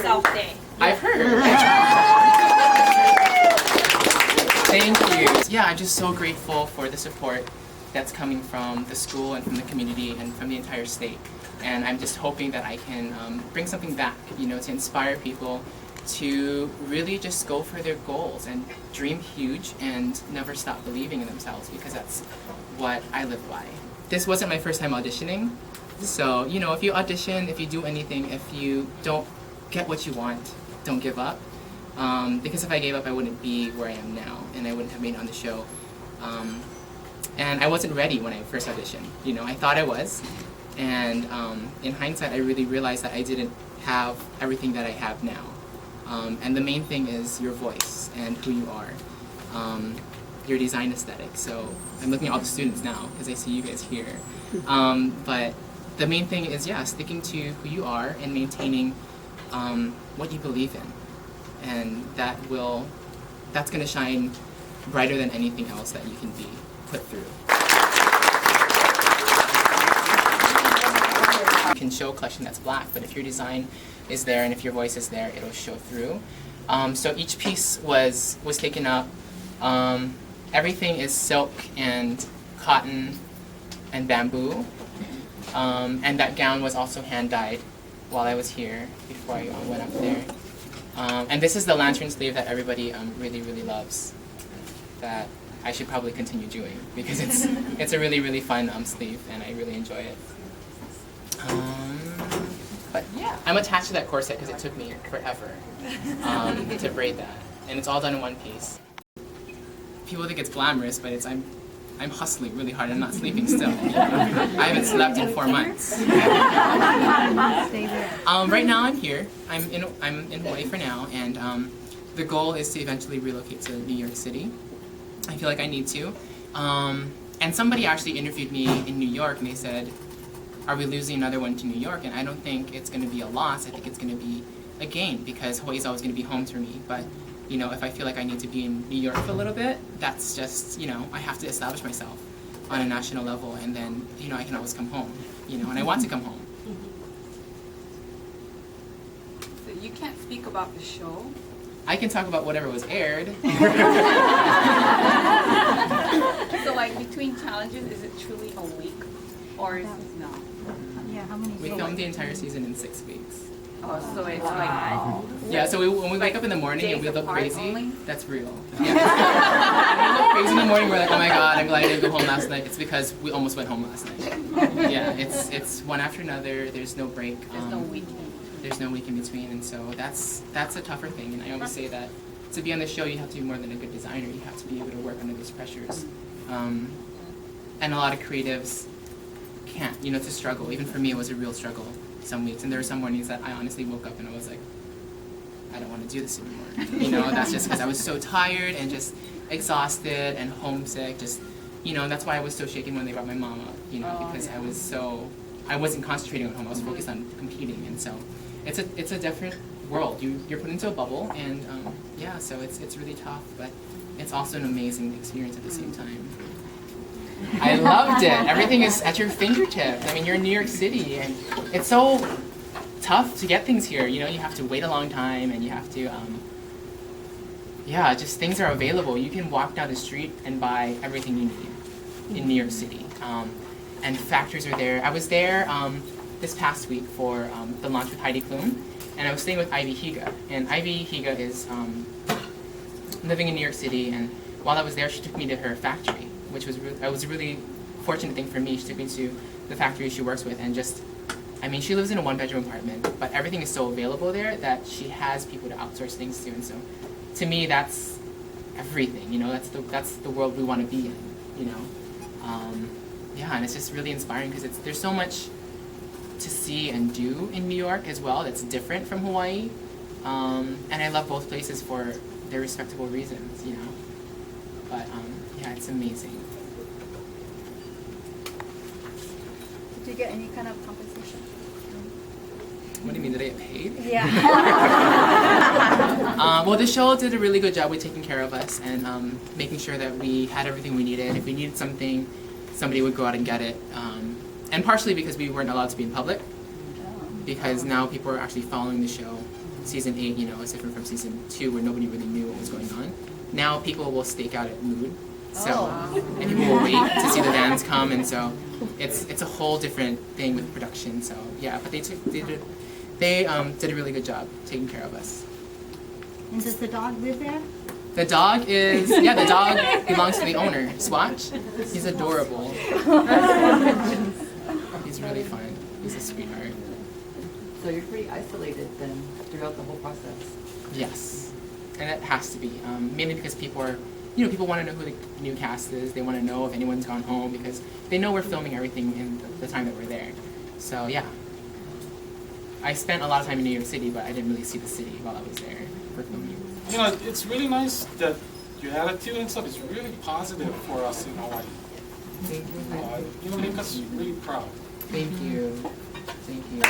Yourself Day. I've heard. Thank you. Yeah, I'm just so grateful for the support that's coming from the school and from the community and from the entire state. And I'm just hoping that I can bring something back, you know, to inspire people to really just go for their goals and dream huge and never stop believing in themselves, because that's what I live by. This wasn't my first time auditioning, so, you know, if you audition, if you do anything, if you don't get what you want, don't give up. Because if I gave up, I wouldn't be where I am now, and I wouldn't have made it on the show. And I wasn't ready when I first auditioned. You know, I thought I was, and in hindsight, I really realized that I didn't have everything that I have now. And the main thing is your voice and who you are, your design aesthetic. So I'm looking at all the students now because I see you guys here. But the main thing is, yeah, sticking to who you are and maintaining what you believe in. And that's going to shine brighter than anything else that you can be put through. You can show a collection that's black, but if your design is there and if your voice is there, it'll show through. So each piece was taken up. Everything is silk and cotton and bamboo. And that gown was also hand-dyed while I was here before I went up there. And this is the lantern sleeve that everybody really, really loves, that I should probably continue doing, because it's a really, really fun sleeve, and I really enjoy it. But yeah, I'm attached to that corset because it took me forever to braid that, and it's all done in one piece. People think it's glamorous, but I'm hustling really hard. I'm not sleeping still. I haven't slept in 4 months. Right now I'm here. I'm in Hawaii for now, and the goal is to eventually relocate to New York City. I feel like I need to. And somebody actually interviewed me in New York, and they said, "Are we losing another one to New York?" And I don't think it's going to be a loss. I think it's going to be a gain, because Hawaii's always going to be home to me. But you know, if I feel like I need to be in New York for a little bit, that's just, you know, I have to establish myself on a national level, and then, you know, I can always come home, you know, and I want to come home. So you can't speak about the show? I can talk about whatever was aired. So like between challenges, is it truly a week, or is it not? Yeah, how many We filmed the entire season in 6 weeks. Oh, so it's like... Yeah, so when we wake up in the morning and we look crazy, only? that's real. Yeah. When we look crazy in the morning, we're like, oh my god, I'm glad I didn't go home last night. It's because we almost went home last night. Yeah, it's one after another, there's no break. There's no week. There's no week in between, and so that's a tougher thing. And I always say that to be on the show, you have to be more than a good designer. You have to be able to work under those pressures. And a lot of creatives can't. You know, it's a struggle. Even for me, it was a real struggle some weeks. And there were some mornings that I honestly woke up and I was like, I don't want to do this anymore. You know, that's just because I was so tired and just exhausted and homesick. Just, you know, and that's why I was so shaken when they brought my mom up. You know, because I wasn't concentrating at home. I was focused on competing, and so it's a different world. You're put into a bubble, and yeah, so it's really tough, but it's also an amazing experience at the same time. I loved it. Everything is at your fingertips. I mean, you're in New York City, and it's so tough to get things here. You know, you have to wait a long time, and you have to, yeah, just things are available. You can walk down the street and buy everything you need in New York City. And factories are there. I was there this past week for the launch with Heidi Klum, and I was staying with Ivy Higa. And Ivy Higa is living in New York City, and while I was there, she took me to her factory, which was a really fortunate thing for me. She took me to the factory she works with, and just, I mean, she lives in a 1-bedroom apartment, but everything is so available there that she has people to outsource things to, and so to me, that's everything. You know, that's the world we want to be in. You know, yeah, and it's just really inspiring because there's so much to see and do in New York as well that's different from Hawaii, and I love both places for their respectable reasons. You know, but yeah, it's amazing. Did you get any kind of compensation? What do you mean, did I get paid? Yeah. Well, the show did a really good job with taking care of us and making sure that we had everything we needed. If we needed something, somebody would go out and get it. And partially because we weren't allowed to be in public, because now people are actually following the show. season 8, you know, is different from season 2 where nobody really knew what was going on. Now people will stake out at mood, so and people will wait to see the bands come, and so it's a whole different thing with production. So yeah, but they did a really good job taking care of us. And does the dog live there? The dog the dog belongs to the owner, Swatch. He's adorable. He's really fun. He's a sweetheart. So you're pretty isolated then throughout the whole process. Yes, and it has to be, mainly because people want to know who the new cast is. They want to know if anyone's gone home because they know we're filming everything in the time that we're there. So yeah, I spent a lot of time in New York City, but I didn't really see the city while I was there for filming. You know, it's really nice that your attitude and stuff is really positive for us in Hawaii. Thank you. You know, make us really proud. Thank you. Thank you.